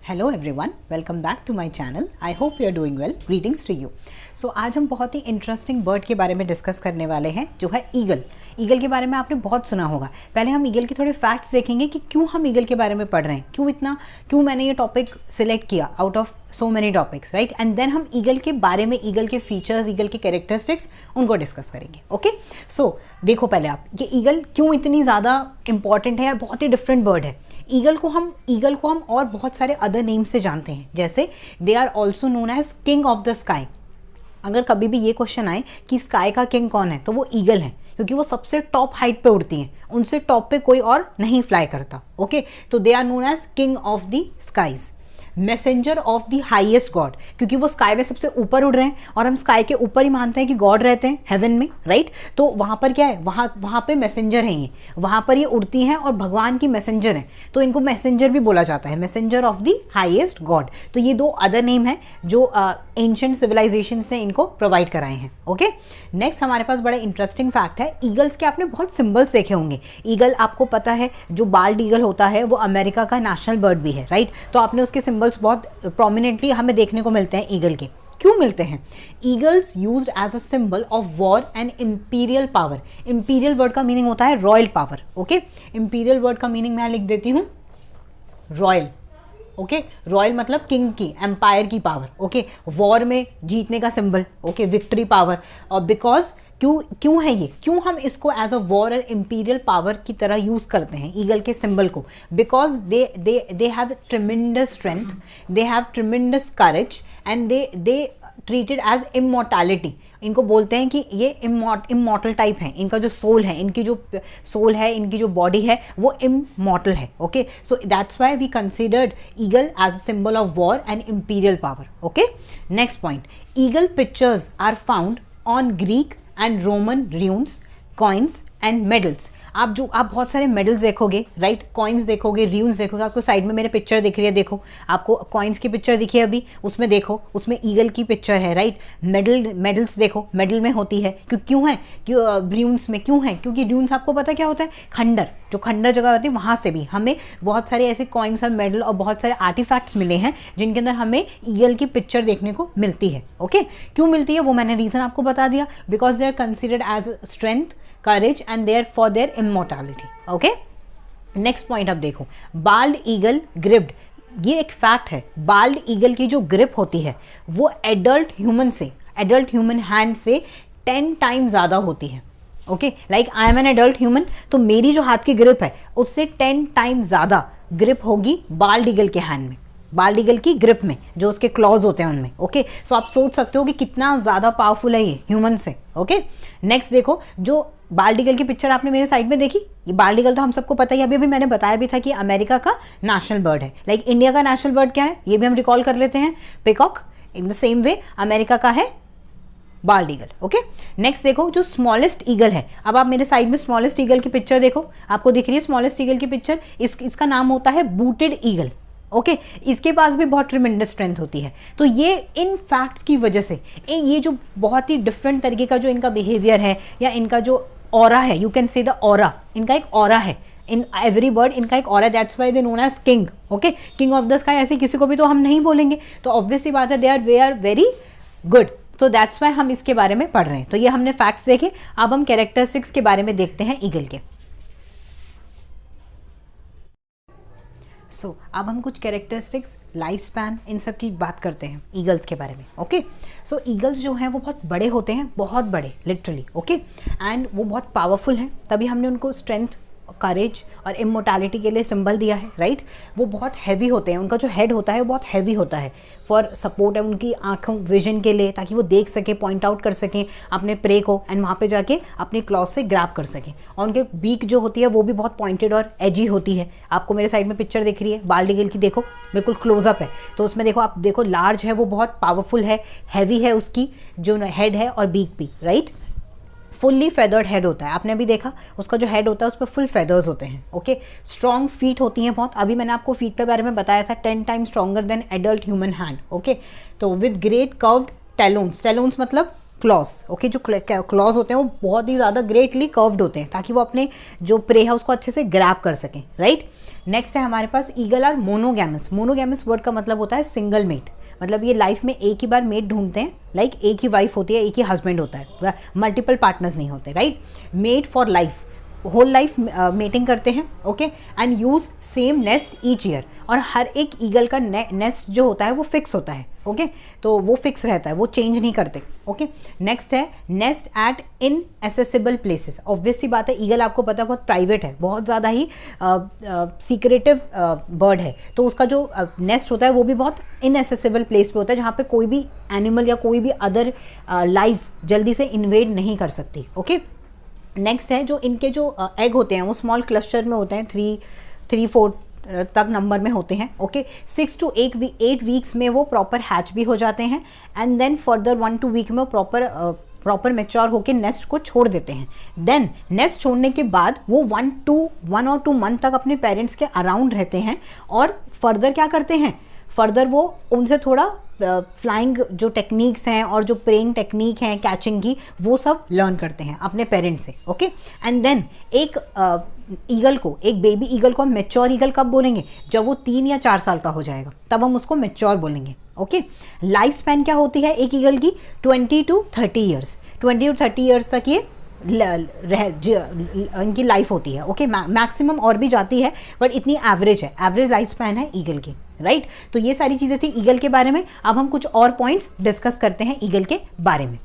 Hello everyone, welcome back to my channel. I hope you are doing well. Greetings to you. So आज हम बहुत ही interesting bird के बारे में discuss करने वाले हैं, जो है ईगल। ईगल के बारे में आपने बहुत सुना होगा। पहले हम ईगल के थोड़े फैक्ट्स देखेंगे कि क्यों हम ईगल के बारे में पढ़ रहे हैं, क्यों मैंने ये टॉपिक सिलेक्ट किया out of so many topics, right. And then हम ईगल के बारे में, ईगल के फीचर्स, ईगल के कैरेक्टरिस्टिक्स, उनको डिस्कस करेंगे। ओके, सो देखो पहले आप, ये ईगल क्यों इतनी ज़्यादा इंपॉर्टेंट है और बहुत ही डिफरेंट बर्ड है। ईगल को हम और बहुत सारे अदर नेम से जानते हैं, जैसे they are also known as king of the sky. अगर कभी भी ये क्वेश्चन आए कि स्काई का किंग कौन है, तो वो ईगल है, क्योंकि वो सबसे टॉप हाइट पे उड़ती हैं, उनसे टॉप पे कोई और नहीं फ्लाई करता। ओके, तो they are known as king of the skies. Messenger of the highest god, क्योंकि वो स्काई में सबसे ऊपर उड़ रहे हैं और हम स्काई के ऊपर ही मानते हैं कि गॉड रहते हैं हेवन में, राइट। तो वहाँ पर क्या है, वहाँ पे मैसेंजर हैं, ये वहाँ पर ये उड़ती हैं और भगवान की मैसेंजर हैं, तो इनको मैसेंजर भी बोला जाता है, messenger of the highest God. तो ये दो अदर नेम है जो एंशिएंट सिविलाइजेशन से इनको प्रोवाइड कराए हैं। ओके, नेक्स्ट हमारे पास बड़ा इंटरेस्टिंग फैक्ट है। ईगल्स के आपने बहुत सिंबल्स देखे होंगे। ईगल आपको पता है, जो बाल्ड ईगल होता है वो अमेरिका का नेशनल बर्ड भी है, राइट। तो आपने उसके सिंबल्स बहुत प्रोमिनेंटली हमें देखने को मिलते हैं ईगल के। क्यों मिलते हैं? Eagles used as a symbol of war and imperial power. Imperial word का मीनिंग होता है royal power. Okay, imperial word का मीनिंग मैं लिख देती हूँ, रॉयल। ओके, रॉयल मतलब किंग की, एम्पायर की पावर। ओके, वॉर में जीतने का सिंबल। Okay, victory power. और बिकॉज क्यों है ये, क्यों हम इसको एज अ वॉर और इंपीरियल पावर की तरह यूज करते हैं ईगल के सिंबल को? Because they have tremendous strength, they have tremendous courage and they treated as immortality. इनको बोलते हैं कि ये इमॉर्टल टाइप है, इनका जो सोल है, इनकी जो सोल है, इनकी जो बॉडी है, वो इमॉर्टल है। Okay, so that's why we considered eagle as a symbol of war and imperial power. Okay, next point, eagle pictures are found on Greek and Roman runes, coins and medals. आप बहुत सारे medals देखोगे, right, coins देखोगे, र्यून्स देखोगे। आपको side में मेरे picture दिख रही है, देखो, आपको कॉइन्स की पिक्चर दिखी है अभी, उसमें देखो, उसमें ईगल की पिक्चर है, राइट। मेडल्स देखो, मेडल में होती है, क्यों है, र्यून्स में क्यों है? क्योंकि र्यून्स आपको पता क्या होता है, खंडर, जो खंडर जगह होती है, वहाँ से भी हमें बहुत सारे ऐसे कॉइन्स और मेडल और बहुत सारे आर्टिफैक्ट्स मिले हैं जिनके अंदर हमें ईगल की पिक्चर देखने को मिलती है। ओके, क्यों मिलती है वो मैंने रीज़न आपको बता दिया, because they are considered as strength, courage and their for their immortality. Okay, next point अब देखो, बाल्ड ईगल ग्रिप्ड। ये एक फैक्ट है, बाल्ड ईगल की जो ग्रिप होती है वो एडल्ट ह्यूमन हैंड से 10 टाइम ज़्यादा होती है। Okay, like I am an adult human, तो मेरी जो हाथ की ग्रिप है उससे 10 टाइम ज़्यादा ग्रिप होगी बाल्ड ईगल के हैंड में, बाल्ड ईगल की ग्रिप में, जो उसके क्लॉज होते हैं उनमें। ओके, सो आप सोच सकते हो कि कितना ज़्यादा पावरफुल है ये ह्यूमन से। ओके, नेक्स्ट देखो, जो बाल्ड ईगल की पिक्चर आपने मेरे साइड में देखी, ये बाल्ड ईगल तो हम सबको पता ही, अभी मैंने बताया भी था कि अमेरिका का नेशनल बर्ड है। लाइक इंडिया का नेशनल बर्ड क्या है, ये भी हम रिकॉल कर लेते हैं, peacock. In the same way America का है बाल्ड ईगल। ओके, नेक्स्ट देखो, जो स्मॉलेस्ट ईगल है, अब आप मेरे साइड में स्मॉलेस्ट ईगल की पिक्चर देखो, आपको दिख रही है स्मॉलेस्ट ईगल की पिक्चर, इसका नाम होता है बूटेड ईगल। ओके, इसके पास भी बहुत ट्रिमेंडस स्ट्रेंथ होती है। तो ये इन फैक्ट्स की वजह से, ये जो बहुत ही डिफरेंट तरीके का जो इनका बिहेवियर है, या इनका जो ऑरा है, you can see the aura, इनका एक ऑरा है, इन एवरी बर्ड इनका एक aura, that's why they known as king. Okay, king of the sky, ऐसे किसी को भी तो हम नहीं बोलेंगे, तो ऑब्वियसली बात है, दे आर वेरी गुड। तो दैट्स व्हाई हम इसके बारे में पढ़ रहे हैं। तो ये हमने फैक्ट्स देखे, अब हम कैरेक्टरिस्टिक्स के बारे में देखते हैं ईगल के। सो अब हम कुछ कैरेक्टरिस्टिक्स, लाइफ स्पैन, इन सब की बात करते हैं ईगल्स के बारे में। ओके, सो ईगल्स जो हैं वो बहुत बड़े होते हैं, बहुत बड़े लिटरली। ओके, एंड वो बहुत पावरफुल हैं, तभी हमने उनको स्ट्रेंथ, करेज और इमोर्टैलिटी के लिए सिंबल दिया है, राइट। वो बहुत हैवी होते हैं, उनका जो हेड होता है वो बहुत हैवी होता है फॉर सपोर्ट है उनकी आँखों, विजन के लिए, ताकि वो देख सके, पॉइंट आउट कर सकें अपने प्रे को, एंड वहाँ पे जाके अपनी क्लॉज से ग्रैब कर सकें। और उनके बीक जो होती है वो भी बहुत पॉइंटेड और एजी होती है। आपको मेरे साइड में पिक्चर दिख रही है बाल्ड ईगल की, देखो बिल्कुल क्लोजअप है, तो उसमें देखो, आप देखो, लार्ज है, वो बहुत पावरफुल है, हैवी है उसकी जो हेड है और बीक भी, राइट। फुल्ली फेदर्ड हेड होता है, आपने अभी देखा उसका जो हेड होता है उस पर फुल फेदर्स होते हैं। ओके, स्ट्रॉन्ग फीट होती हैं बहुत, अभी मैंने आपको फीट के बारे में बताया था, 10 time stronger than adult human hand. Okay, तो विद ग्रेट कर्व्ड टेलोन्स, टेलोन्स मतलब क्लॉज। ओके, जो क्लॉज होते हैं वो बहुत ही ज़्यादा ग्रेटली कर्व्ड होते हैं, ताकि वो अपने जो प्रे है उसको अच्छे से ग्रैब कर सकें, राइट। नेक्स्ट है हमारे पास eagle are monogamous. Monogamous word का मतलब होता है सिंगल मेट, मतलब ये लाइफ में एक ही बार मेट ढूंढते हैं, लाइक एक ही वाइफ होती है, एक ही हस्बैंड होता है, मल्टीपल पार्टनर्स नहीं होते, right. Mate for life, whole life mating करते हैं, okay. And use same nest each year, और हर एक ईगल का नेस्ट जो होता है वो फिक्स होता है, ओके तो वो फिक्स रहता है, वो चेंज नहीं करते, ओके। नेक्स्ट है nest at inaccessible places. Obvious सी बात है, ईगल आपको पता है बहुत प्राइवेट है, बहुत ज़्यादा ही सीक्रेटिव बर्ड है, तो उसका जो नेस्ट होता है वो भी बहुत इनएसेसिबल प्लेस पे होता है, जहाँ पे कोई भी एनिमल या कोई भी अदर लाइफ जल्दी से इन्वेड नहीं कर सकती, ओके। नेक्स्ट है जो इनके जो एग होते हैं वो स्मॉल क्लस्टर में होते हैं, 3-4 तक नंबर में होते हैं, ओके। 6 to 8 वीक्स में वो प्रॉपर हैच भी हो जाते हैं, एंड देन फर्दर 1-2 वीक में वो प्रॉपर मैच्योर होकर नेस्ट को छोड़ देते हैं। देन नेस्ट छोड़ने के बाद वो 1 or 2 मंथ तक अपने पेरेंट्स के अराउंड रहते हैं, और फर्दर क्या करते हैं, फर्दर वो उनसे थोड़ा फ्लाइंग जो टेक्निक्स हैं और जो प्रेइंग टेक्निक हैं कैचिंग की, वो सब लर्न करते हैं अपने पेरेंट्स से, ओके। एंड देन एक ईगल को, एक बेबी ईगल को हम मैच्योर ईगल कब बोलेंगे, जब वो 3 या 4 साल का हो जाएगा, तब हम उसको मैच्योर बोलेंगे, ओके। लाइफ स्पैन क्या होती है एक ईगल की, 20 to 30 ईयर्स। 20 to 30 ईयर्स तक ये इनकी लाइफ होती है, ओके। मैक्सिमम और भी जाती है, बट इतनी एवरेज है, एवरेज लाइफ स्पैन है ईगल की, राइट। तो ये सारी चीज़ें थी ईगल के बारे में। अब हम कुछ और पॉइंट्स डिस्कस करते हैं ईगल के बारे में।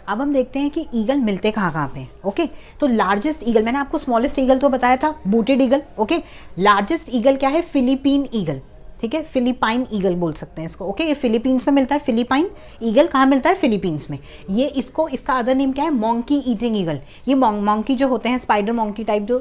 अब हम देखते हैं कि ईगल मिलते कहाँ पे हैं, ओके। तो लार्जेस्ट ईगल, मैंने आपको स्मॉलेस्ट ईगल तो बताया था, booted eagle, okay. Largest eagle क्या है, फिलीपीन ईगल, ठीक है, फिलीपाइन ईगल बोल सकते हैं इसको, ओके। ये फिलीपींस में मिलता है, फिलीपाइन ईगल कहाँ मिलता है, फिलीपींस में। ये इसका अदर नेम क्या है, मॉन्की ईटिंग ईगल। ये मॉन्की जो होते हैं, स्पाइडर मॉन्की टाइप जो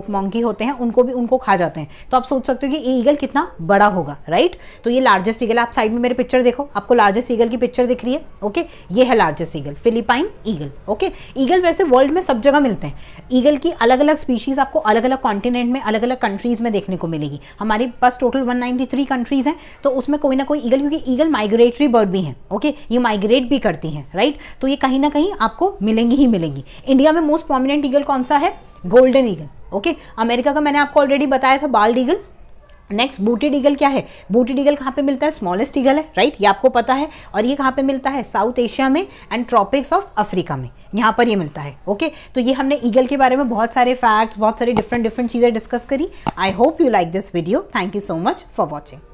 मॉन्की होते हैं, उनको खा जाते हैं। तो आप सोच सकते हो कि ये ईगल कितना बड़ा होगा, राइट। तो ये लार्जेस्ट ईगल, आप साइड में मेरे पिक्चर देखो, आपको लार्जेस्ट ईगल की पिक्चर दिख रही है, ओके। ये है largest eagle, Philippine eagle, okay. Eagle वैसे वर्ल्ड में सब जगह मिलते हैं। ईगल की अलग अलग स्पीशीज आपको अलग अलग कॉन्टिनेंट में, अलग अलग कंट्रीज में देखने को मिलेगी। हमारे पास टोटल 193 कंट्रीज हैं, तो उसमें कोई ना कोई ईगल, क्योंकि ईगल माइग्रेटरी बर्ड भी हैं, ओके। ये माइग्रेट भी करती हैं, राइट। तो ये कहीं ना कहीं आपको मिलेंगी ही मिलेंगी। इंडिया में मोस्ट प्रोमिनेंट ईगल कौन सा है, गोल्डन ईगल, ओके। अमेरिका का मैंने आपको ऑलरेडी बताया था, bald eagle. Next booted eagle क्या है, बूटेड ईगल कहाँ पे मिलता है, स्मॉलेस्ट ईगल है, राइट, ये आपको पता है। और ये कहाँ पे मिलता है, साउथ एशिया में एंड ट्रॉपिक्स ऑफ अफ्रीका में, यहाँ पर ये मिलता है, ओके। तो ये हमने ईगल के बारे में बहुत सारे फैक्ट्स, बहुत सारी डिफरेंट चीज़ें डिस्कस करी। आई hope you like this video. Thank you so much for watching.